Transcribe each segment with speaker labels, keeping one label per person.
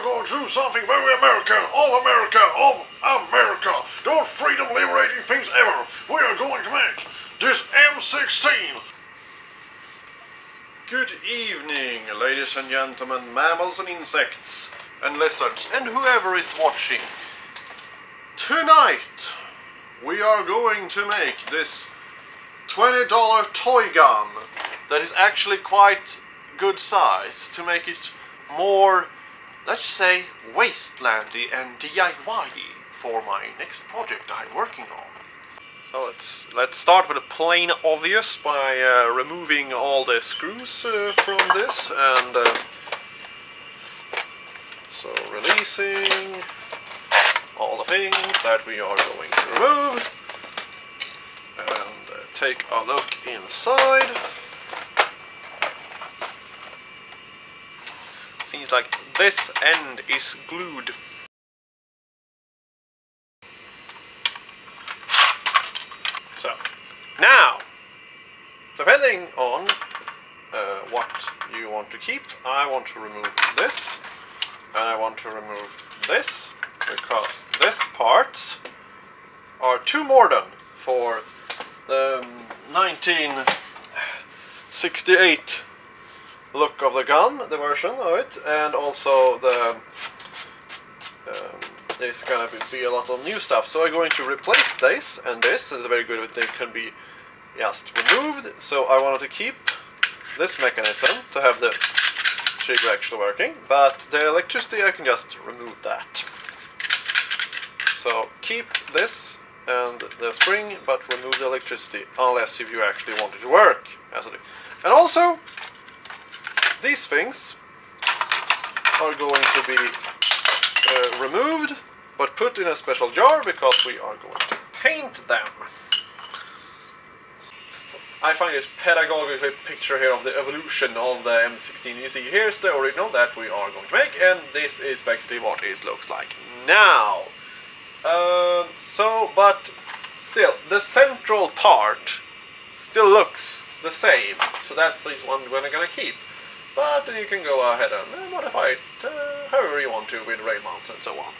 Speaker 1: going to do something very American, of America, the most freedom liberating things ever. We are going to make this M16. Good evening, ladies and gentlemen, mammals and insects, and lizards, and whoever is watching. Tonight, we are going to make this $20 toy gun that is actually quite good size to make it more, let's say, wastelandy and DIY for my next project I'm working on. So let's start with the plain obvious by removing all the screws from this, and so releasing all the things that we are going to remove, and take a look inside. Seems like this end is glued. So, now, depending on what you want to keep, I want to remove this, and I want to remove this, because these parts are too modern for the 1968 look of the gun, the version of it, and also there's gonna be a lot of new stuff. So I'm going to replace this and this. It's very good if they can be just removed. So I wanted to keep this mechanism to have the trigger actually working, but the electricity I can just remove that. So keep this and the spring, but remove the electricity, unless if you actually want it to work. And also, these things are going to be removed, but put in a special jar, because we are going to paint them. I find this pedagogical picture here of the evolution of the M16. You see, here's the original that we are going to make, and this is basically what it looks like now. But still, the central part still looks the same, so that's the one we're gonna keep. But then you can go ahead and modify it however you want to with rail mounts and so on.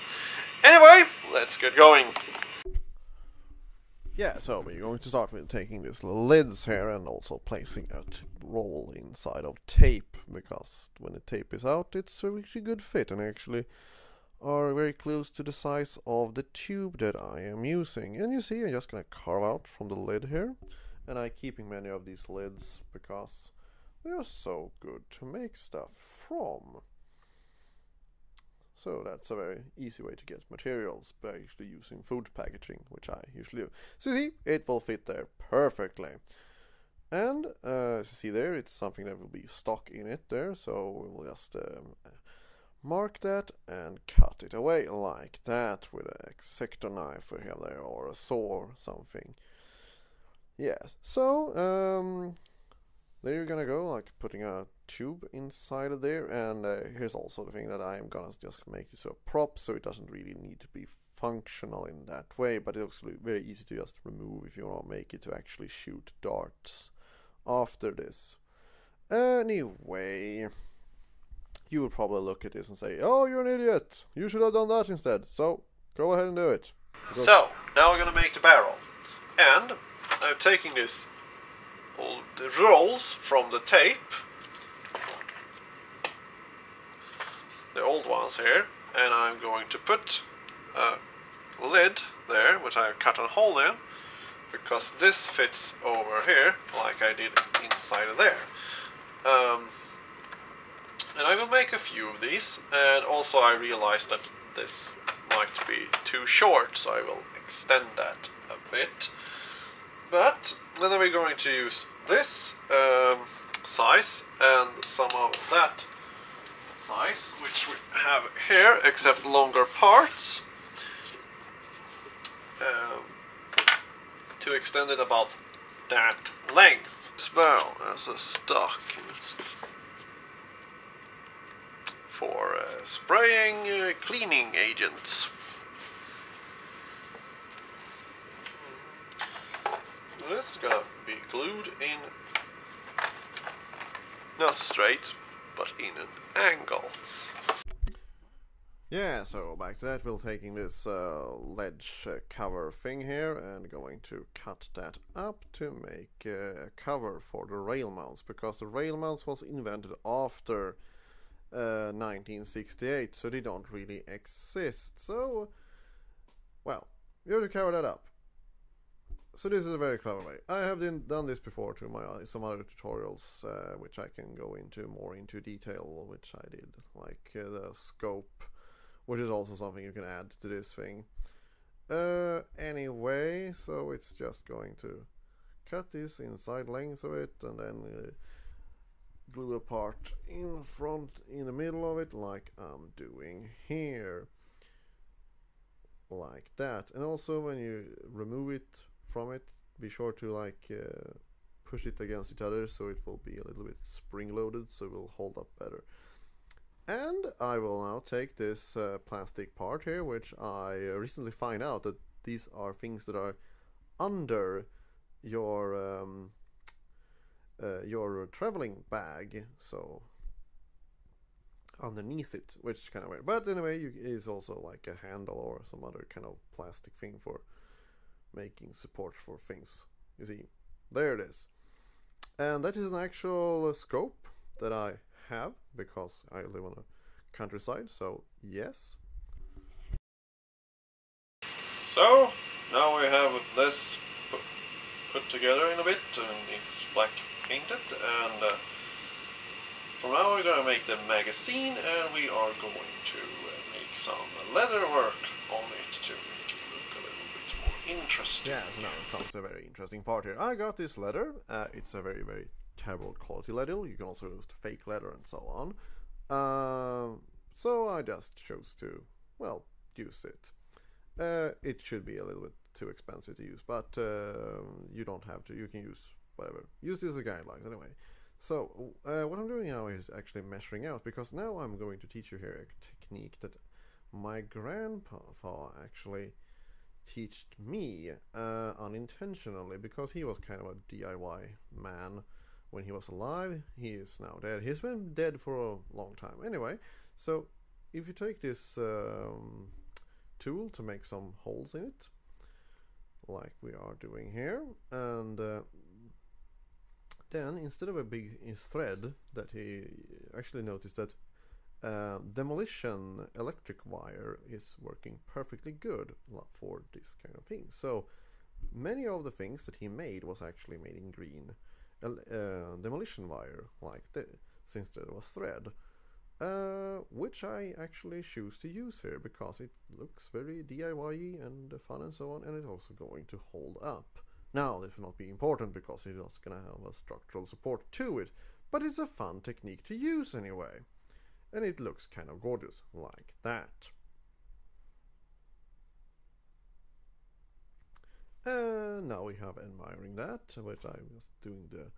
Speaker 1: Anyway, let's get going. Yeah, so we're going to start with taking these little lids here and also placing a roll inside of tape, because when the tape is out, it's a really good fit and actually are very close to the size of the tube that I am using. And you see, I'm just going to carve out from the lid here, and I'm keeping many of these lids because they are so good to make stuff from. So that's a very easy way to get materials by actually using food packaging, which I usually do. So you see, it will fit there perfectly. And as you see there, it's something that will be stock in it there, so we will just mark that and cut it away like that with a sector knife we have there, or a saw or something. Yes, so there you're gonna go, like putting a tube inside of there, and here's also the thing that I'm gonna just make this a prop, so it doesn't really need to be functional in that way, but it's also very easy to just remove if you want to make it to actually shoot darts after this. Anyway, you will probably look at this and say, oh, you're an idiot, you should have done that instead. So go ahead and do it. So now we're gonna make the barrel, and I'm taking this all the rolls from the tape, the old ones here, and I'm going to put a lid there, which I've cut a hole in, because this fits over here like I did inside of there. And I will make a few of these, and also I realized that this might be too short, so I will extend that a bit. But then we're going to use this size and some of that size, which we have here, except longer parts, to extend it about that length. This barrel as a stock for spraying cleaning agents. It's gonna be glued in, not straight, but in an angle. Yeah, so back to that, we're taking this ledge cover thing here and going to cut that up to make a cover for the rail mounts, because the rail mounts was invented after 1968, so they don't really exist. So, well, you have to cover that up. So this is a very clever way. I have done this before to my some other tutorials, which I can go into more into detail, which I did, like the scope, which is also something you can add to this thing. Anyway, so it's just going to cut this inside length of it and then glue a part in front, in the middle of it, like I'm doing here. Like that. And also when you remove it from it, be sure to like push it against each other so it will be a little bit spring loaded, so it will hold up better. And I will now take this plastic part here, which I recently find out that these are things that are under your traveling bag, so underneath it, which is kind of weird. But anyway, it is also like a handle or some other kind of plastic thing for making support for things. You see, there it is. And that is an actual scope that I have because I live on a countryside, so yes. So now we have this put together in a bit, and it's black painted, and for now we're going to make the magazine, and we are going to make some leather work on it to make it look a little bit more interesting. Yeah, so now comes the very interesting part here. I got this leather. It's a very, very terrible quality leather. You can also use fake leather and so on. So I just chose to, well, use it. It should be a little bit too expensive to use, but you don't have to. You can use whatever. Use this as a guideline anyway. So what I'm doing now is actually measuring out, because now I'm going to teach you here a technique that my grandpa actually taught me unintentionally, because he was kind of a DIY man when he was alive. He is now dead. He's been dead for a long time. Anyway, so if you take this tool to make some holes in it, like we are doing here, and then instead of a big thread, that he actually noticed that demolition electric wire is working perfectly good for this kind of thing. So many of the things that he made was actually made in green demolition wire, like this, instead of a thread, which I actually choose to use here because it looks very DIY-y and fun and so on, and it's also going to hold up. Now, this will not be important because it is going to have a structural support to it, but it's a fun technique to use anyway. And it looks kind of gorgeous, like that. And now we have admiring that, which I'm just doing the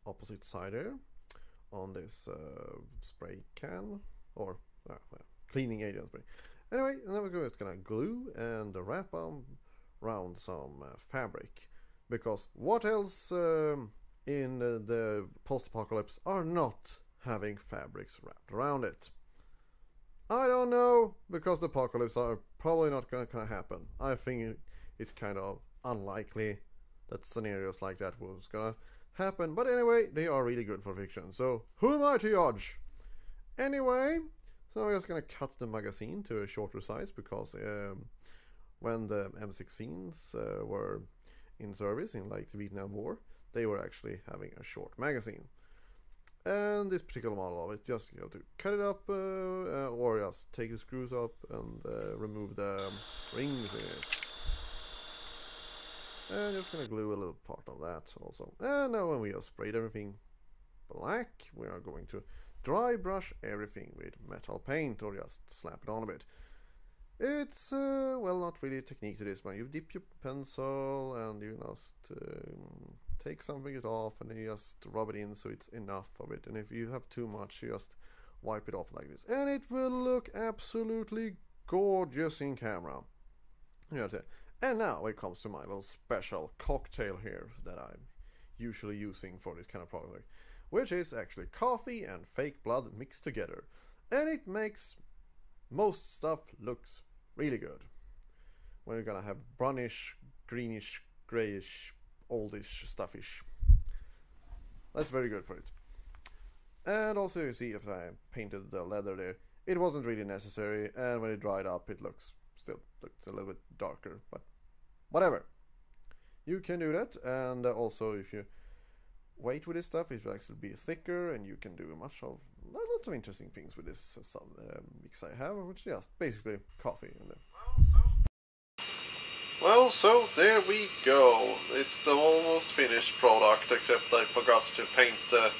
Speaker 1: opposite side here on this spray can, or cleaning agent spray. Anyway, now we're just going to glue and wrap around some fabric. Because what else in the post-apocalypse are not having fabrics wrapped around it? I don't know, because the apocalypse are probably not going to happen. I think it's kind of unlikely that scenarios like that was going to happen. But anyway, they are really good for fiction. So who am I to judge? Anyway, so I'm just going to cut the magazine to a shorter size, because when the M16s were in service in like the Vietnam War, they were actually having a short magazine. And this particular model of it, just you have to cut it up or just take the screws up and remove the rings in it. And just gonna glue a little part of that also. And now when we have sprayed everything black, we are going to dry brush everything with metal paint, or just slap it on a bit. It's, well, not really a technique to this one. You dip your pencil and you just take something it off, and then you just rub it in so it's enough of it. And if you have too much, you just wipe it off like this. And it will look absolutely gorgeous in camera. And now it comes to my little special cocktail here that I'm usually using for this kind of project, which is actually coffee and fake blood mixed together. And it makes most stuff looks really good. We're gonna have brownish, greenish, grayish, oldish, stuffish. That's very good for it. And also you see if I painted the leather there, it wasn't really necessary, and when it dried up it still looks a little bit darker, but whatever. You can do that, and also if you wait with this stuff, it will actually be thicker, and you can do lots of interesting things with this mix I have, which is just basically coffee. Well, so there we go. It's the almost finished product, except I forgot to paint the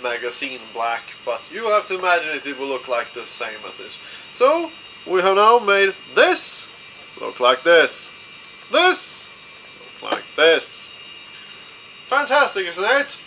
Speaker 1: magazine black, but you have to imagine it will look like the same as this. So, we have now made this look like this. This look like this. Fantastic, isn't it?